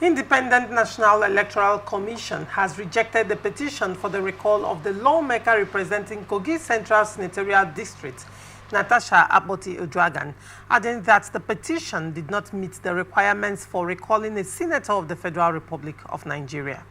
Independent National Electoral Commission has rejected the petition for the recall of the lawmaker representing Kogi Central Senatorial District, Natasha Akpoti-Uduaghan, adding that the petition did not meet the requirements for recalling a senator of the Federal Republic of Nigeria.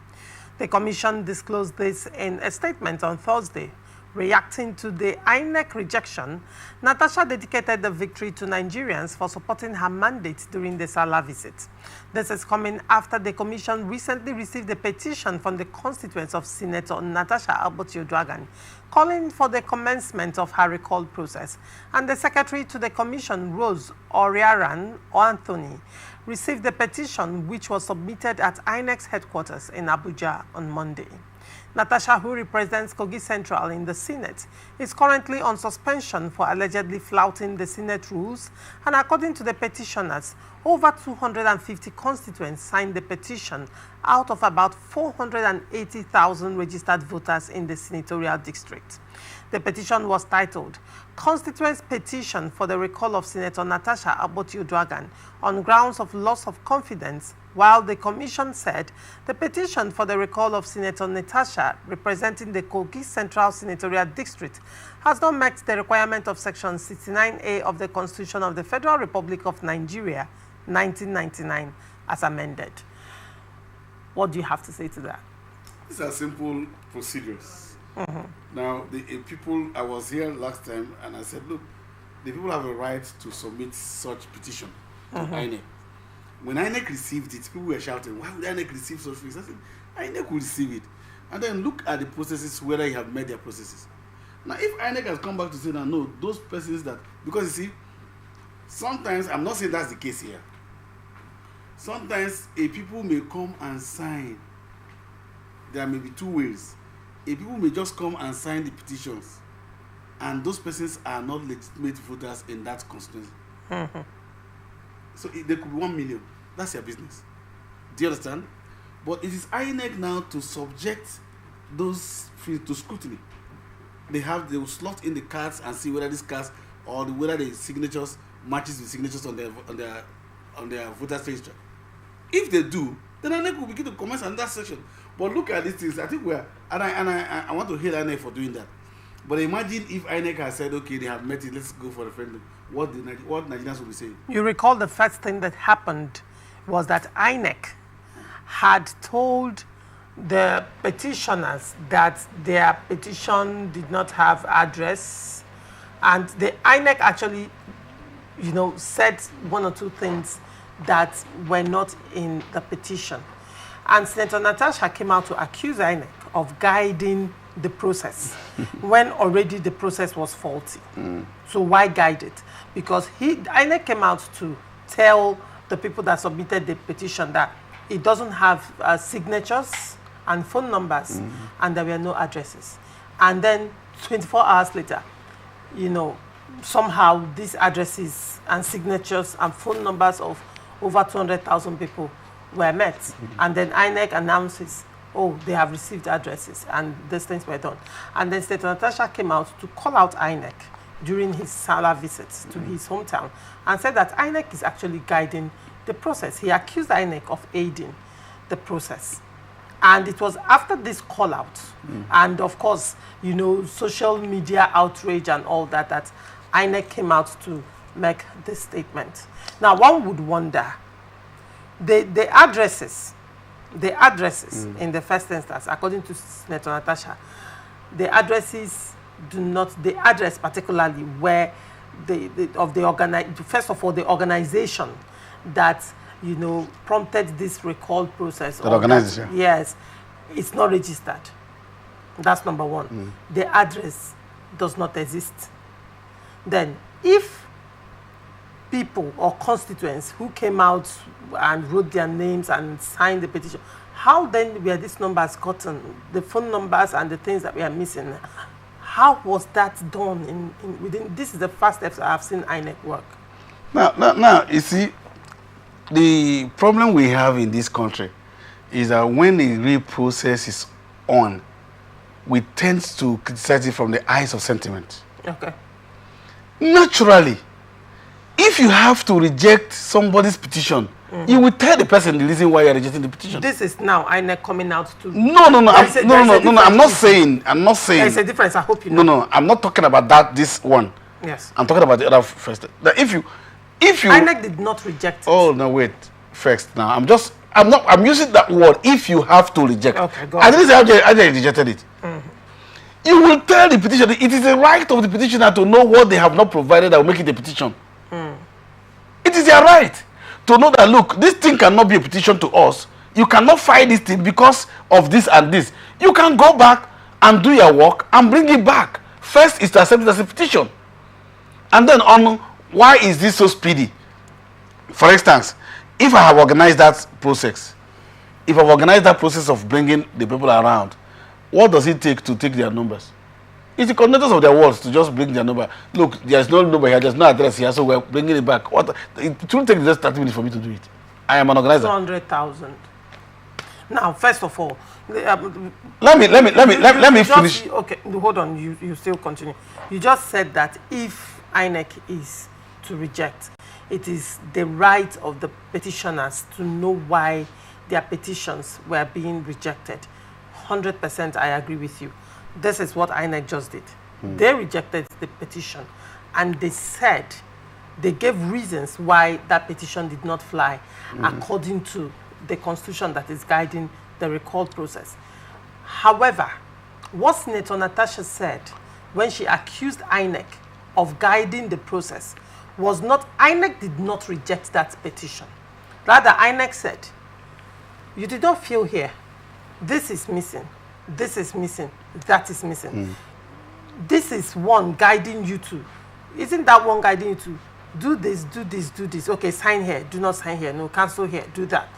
The commission disclosed this in a statement on Thursday. Reacting to the INEC rejection, Natasha dedicated the victory to Nigerians for supporting her mandate during the Salah visit. This is coming after the commission recently received a petition from the constituents of Senator Natasha Akpoti-Uduaghan calling for the commencement of her recall process, and the secretary to the commission, Rose Oriaran Anthony, received the petition, which was submitted at INEC's headquarters in Abuja on Monday. Natasha, who represents Kogi Central in the Senate, is currently on suspension for allegedly flouting the Senate rules, and according to the petitioners, over 250 constituents signed the petition out of about 480,000 registered voters in the senatorial district. The petition was titled, Constituents Petition for the Recall of Senator Natasha Akpoti-Uduaghan on Grounds of Loss of Confidence, while the commission said the petition for the recall of Senator Natasha, representing the Kogi Central Senatorial District, has not met the requirement of Section 69A of the Constitution of the Federal Republic of Nigeria, 1999, as amended. What do you have to say to that? These are simple procedures. Now, the people, I was here last time and I said, look, the people have a right to submit such petition to INEC. When INEC received it, people were shouting, why would INEC receive such things? I said, INEC will receive it. And then look at the processes, whether you have met their processes. Now, if INEC has come back to say that, no, those persons that, because you see, sometimes, I'm not saying that's the case here. Sometimes a people may come and sign. There may be two ways. A people may just come and sign the petitions, and those persons are not legitimate voters in that constituency. So there could be 1 million. That's your business. Do you understand? But it is INEC now to subject those to scrutiny. They will slot in the cards and see whether these cards or whether the signatures matches with signatures on their voters register. If they do, then INEC will begin to commence on that section. But look at these things. I think I want to hail INEC for doing that. But imagine if INEC has said, okay, they have met it, let's go for a referendum. What Nigerians will be saying? You recall the first thing that happened was that INEC had told the petitioners that their petition did not have address, and the INEC actually, said one or two things that were not in the petition. And Senator Natasha came out to accuse INEC of guiding the process when already the process was faulty. So why guide it? Because INEC came out to tell the people that submitted the petition that it doesn't have signatures and phone numbers, and there were no addresses. And then 24 hours later, somehow these addresses and signatures and phone numbers of over 200,000 people were met. And then INEC announces, oh, they have received addresses, and these things were done. And then Senator Natasha came out to call out INEC during his Salah visits to his hometown and said that INEC is actually guiding the process. He accused INEC of aiding the process. And it was after this call out, and of course, social media outrage and all that, that INEC came out to make this statement. Now, one would wonder, the addresses in the first instance, according to Senator Natasha, the addresses do not, the address particularly where first of all, the organization that, prompted this recall process. That organization? Yes, it's not registered. That's number one. The address does not exist. Then, if people or constituents who came out and wrote their names and signed the petition, how then were these numbers gotten? The phone numbers and the things that we are missing, how was that done within? This is the first step I've seen INEC work. Now, you see, the problem we have in this country is that when the real process is on, we tend to criticize it from the eyes of sentiment. Okay. Naturally, if you have to reject somebody's petition, you will tell the person the reason why you're rejecting the petition. This is now INEC coming out to... No, I'm not saying. There's a difference, I hope you know. No, I'm not talking about this one. Yes. I'm talking about the other first. That if you... INEC did not reject it. Oh, no, wait. First, now, I'm using that word, if you have to reject. Okay, go on. I didn't say I rejected it. You will tell the petitioner, it is the right of the petitioner to know what they have not provided that will make it a petition. It is their right to know that, look, this thing cannot be a petition to us. You cannot file this thing because of this and this. You can go back and do your work and bring it back. First is to accept it as a petition. And then on why is this so speedy? For instance, if I have organized that process, of bringing the people around, what does it take to take their numbers? It's the coordinators of their wards to just bring their number. Look, there's no number here, there's no address here, so we're bringing it back. It will take just 30 minutes for me to do it. I am an organizer. 200,000. Now, first of all, let me finish. Okay, hold on. You still continue. You just said that if INEC is to reject, it is the right of the petitioners to know why their petitions were being rejected. 100% I agree with you. This is what INEC just did. They rejected the petition, and they gave reasons why that petition did not fly according to the constitution that is guiding the recall process. However, what Senator Natasha said when she accused INEC of guiding the process was not, INEC did not reject that petition. Rather, INEC said, you did not feel here. This is missing. This is missing. That is missing. This is one guiding you to. Isn't that one guiding you to do this, do this, do this? Okay, sign here. Do not sign here. No, cancel here. Do that.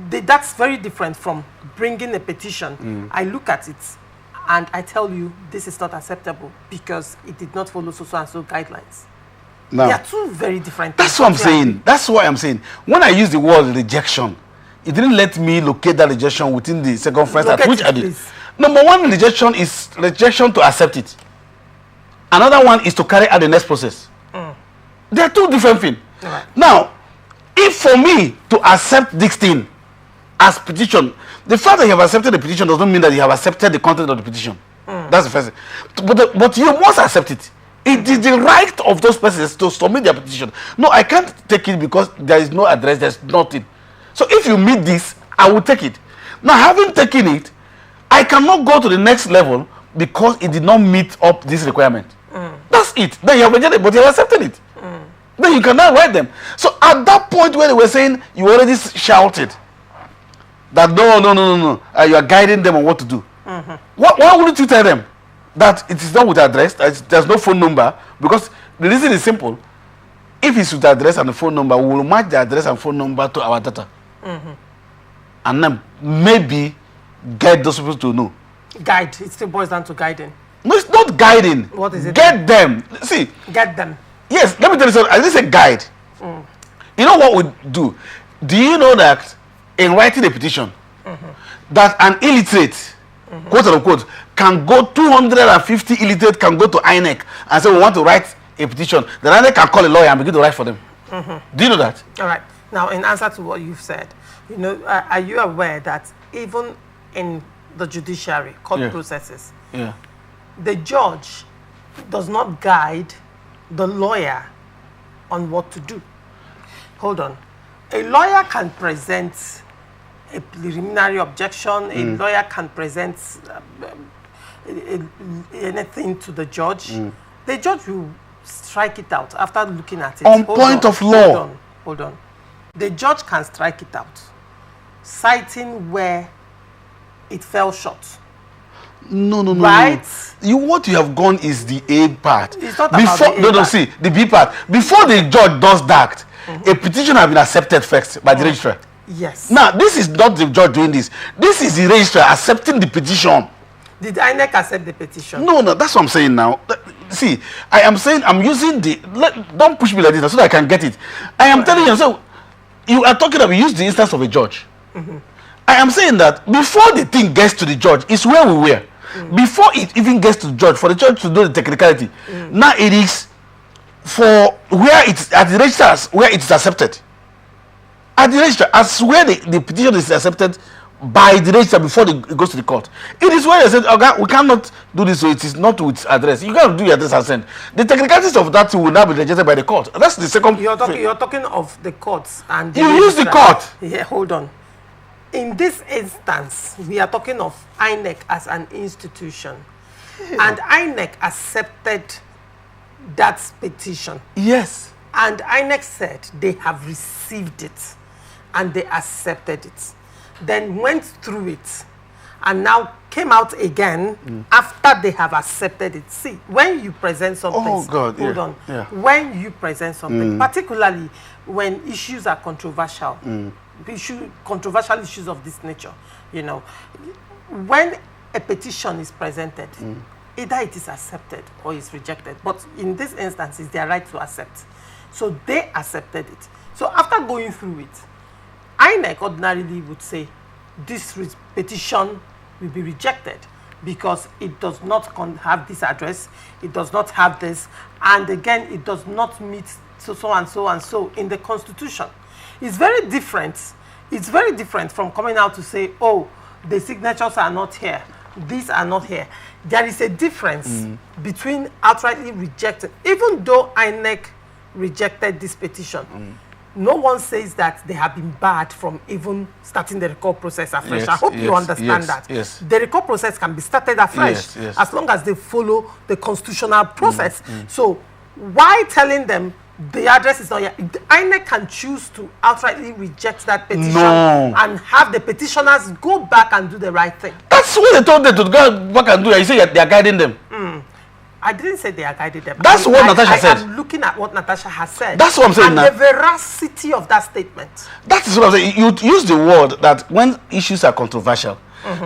That's very different from bringing a petition. I look at it and I tell you this is not acceptable because it did not follow so and so guidelines. Now, they are two very different things. That's what I'm saying. That's what I'm saying. When I use the word rejection, it didn't let me locate that rejection within the circumference at which I did. Please. Number one rejection is rejection to accept it. Another one is to carry out the next process. They are two different things. Right. Now, if for me to accept this thing as petition, the fact that you have accepted the petition does not mean that you have accepted the content of the petition. That's the first thing. But you must accept it. It is the right of those persons to submit their petition. No, I can't take it because there is no address, there's nothing. So if you meet this, I will take it. Now, having taken it, I cannot go to the next level because it did not meet up this requirement. That's it. Then you have rejected it, but you have accepted it. Then you cannot write them. So at that point where they were saying, you already shouted that no, you are guiding them on what to do. Why wouldn't you tell them that it is not with address, there's no phone number? Because the reason is simple. If it's with address and the phone number, we will match the address and phone number to our data. And then maybe guide those people to know. Guide. It still boils down to guiding. No, it's not guiding. What is it? Get them. See. Get them. Yes, let me tell you something. I didn't say guide. You know what we do? Do you know that in writing a petition, that an illiterate, quote unquote, can go 250 illiterate can go to INEC and say we want to write a petition. The INEC can call a lawyer and begin to write for them. Do you know that? All right. Now, in answer to what you've said, you know, are you aware that even in the judiciary court processes, the judge does not guide the lawyer on what to do? Hold on. A lawyer can present a preliminary objection. A lawyer can present anything to the judge. The judge will strike it out after looking at it. On point of law. Hold on. The judge can strike it out, citing where it fell short. No. Right? What you have gone is the A part. It's not about the A part. See, the B part. Before the judge does that, a petition has been accepted first by the registrar. Yes. Now, this is not the judge doing this. This is the registrar accepting the petition. Did INEC accept the petition? No, that's what I'm saying now. See, I am saying I'm using the... don't push me like this so that I can get it. I am telling you, so you are talking about, use the instance of a judge. I am saying that before the thing gets to the judge, it's where we were. Before it even gets to the judge, for the judge to do the technicality, now it is for where it's at the registers where it's accepted. At the register, as where the petition is accepted by the register before it goes to the court. It is where they said, okay, we cannot do this, so it is not with address. You cannot do your address and send. The technicalities of that will now be rejected by the court. That's the second. You're talking of the courts and you use the court. Yeah, hold on. In this instance, we are talking of INEC as an institution, and INEC accepted that petition. Yes. And INEC said they have received it and they accepted it. Then went through it and now came out again after they have accepted it. See, when you present something, hold on. Yeah. When you present something, particularly when issues are controversial, controversial issues of this nature, you know, when a petition is presented, either it is accepted or is rejected. But in this instance, it's their right to accept. So they accepted it. So after going through it, INEC ordinarily would say this petition will be rejected because it does not have this address, it does not have this, and again, it does not meet so and so in the Constitution. It's very different. It's very different from coming out to say, oh, the signatures are not here, these are not here. There is a difference between outrightly rejected, even though INEC rejected this petition. No one says that they have been barred from even starting the recall process afresh. Yes, I hope you understand that. Yes. The recall process can be started afresh as long as they follow the constitutional process. So why telling them the address is not here? INEC can choose to outrightly reject that petition and have the petitioners go back and do the right thing. That's what they told them to go back and do. You say they are guiding them. I didn't say they are guiding them. That's what Natasha said. I'm looking at what Natasha has said. That's what I'm saying. And the veracity of that statement. That is what I'm saying. You use the word that when issues are controversial.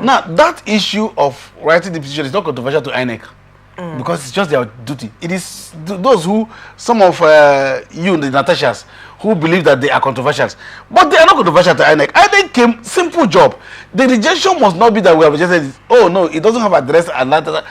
Now, that issue of writing the petition is not controversial to INEC because it's just their duty. It is those who, some of you, the Natashas, who believe that they are controversial. But they are not controversial to INEC. INEC came, simple job. The rejection must not be that we have rejected it. Oh, no, it doesn't have address and that.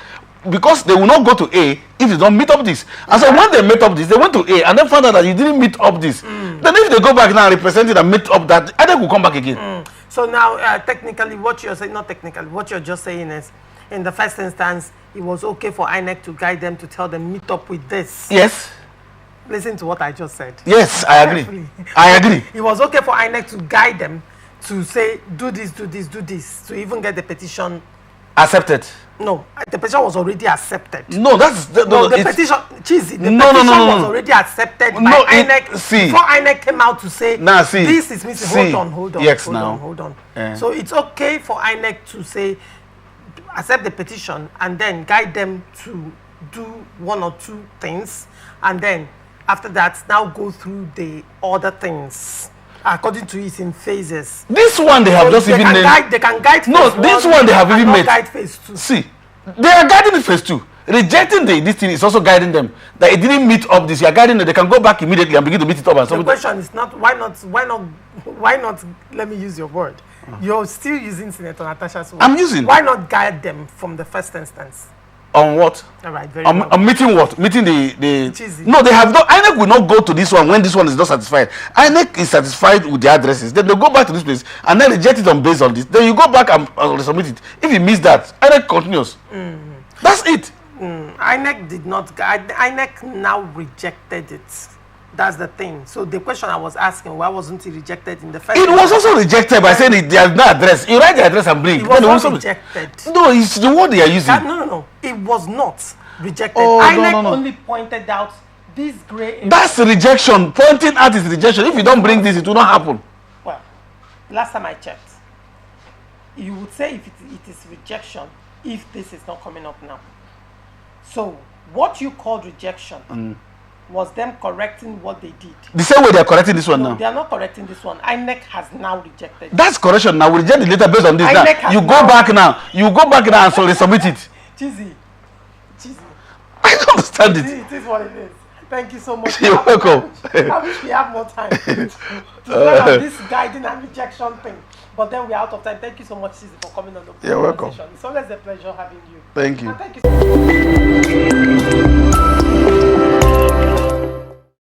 Because they will not go to A if they don't meet up this. And so when they met up this, they went to A and then found out that you didn't meet up this. Then if they go back now and represent it and meet up that, I think will come back again. So now, technically, what you're saying, not technically, what you're just saying is, in the first instance, it was okay for INEC to guide them to tell them, meet up with this. Yes. Listen to what I just said. Yes, I agree. I agree. It was okay for INEC to guide them to say, do this, do this, do this, to even get the petition accepted. No, the petition was already accepted. No, that's the petition. Cheesy. The petition was already accepted by INEC before INEC came out to say this is missing. Hold on. So it's okay for INEC to say accept the petition and then guide them to do one or two things, and then after that now go through the other things. According to it in phases. This one they have just even named. They can guide. No, this one they have even made. Guide phase 2. See, they are guiding phase 2. Rejecting this thing is also guiding them. That it didn't meet up this. You are guiding them. They can go back immediately and begin to meet it up. And the question is not why not. Let me use your word. You're still using Senator Natasha's word. I'm using. Why not guide them from the first instance? On what? All right, very well. Meeting what? Meeting the no, they have not. INEC will not go to this one when this one is not satisfied. INEC is satisfied with the addresses. Then they go back to this place and then reject it on based on this. Then you go back and resubmit it. If you miss that, INEC continues. That's it. INEC did not. INEC now rejected it. That's the thing. So the question I was asking, why wasn't it rejected in the first? It was also rejected by saying there's no address. You write the address and bring. It was not rejected. No, it's the word they are using. No. It was not rejected. INEC only pointed out this gray area. That's rejection. Pointing out is rejection. If you don't bring this, it will not happen. Well, last time I checked, you would say if it is rejection if this is not coming up now. So what you called rejection was them correcting what they did. The same way they are correcting this one now. They are not correcting this one. INEC has now rejected. That's correction now. We reject the letter based on this. Now. You go back now. You go back now and so resubmit it. Cheesy. I don't understand it. It is what it is. Thank you so much. You're welcome. I wish we have more time to talk about this guiding and rejection thing. But then we're out of time. Thank you so much, Cheesy, for coming on the conversation. You're welcome. It's always a pleasure having you. Thank you. And thank you so much.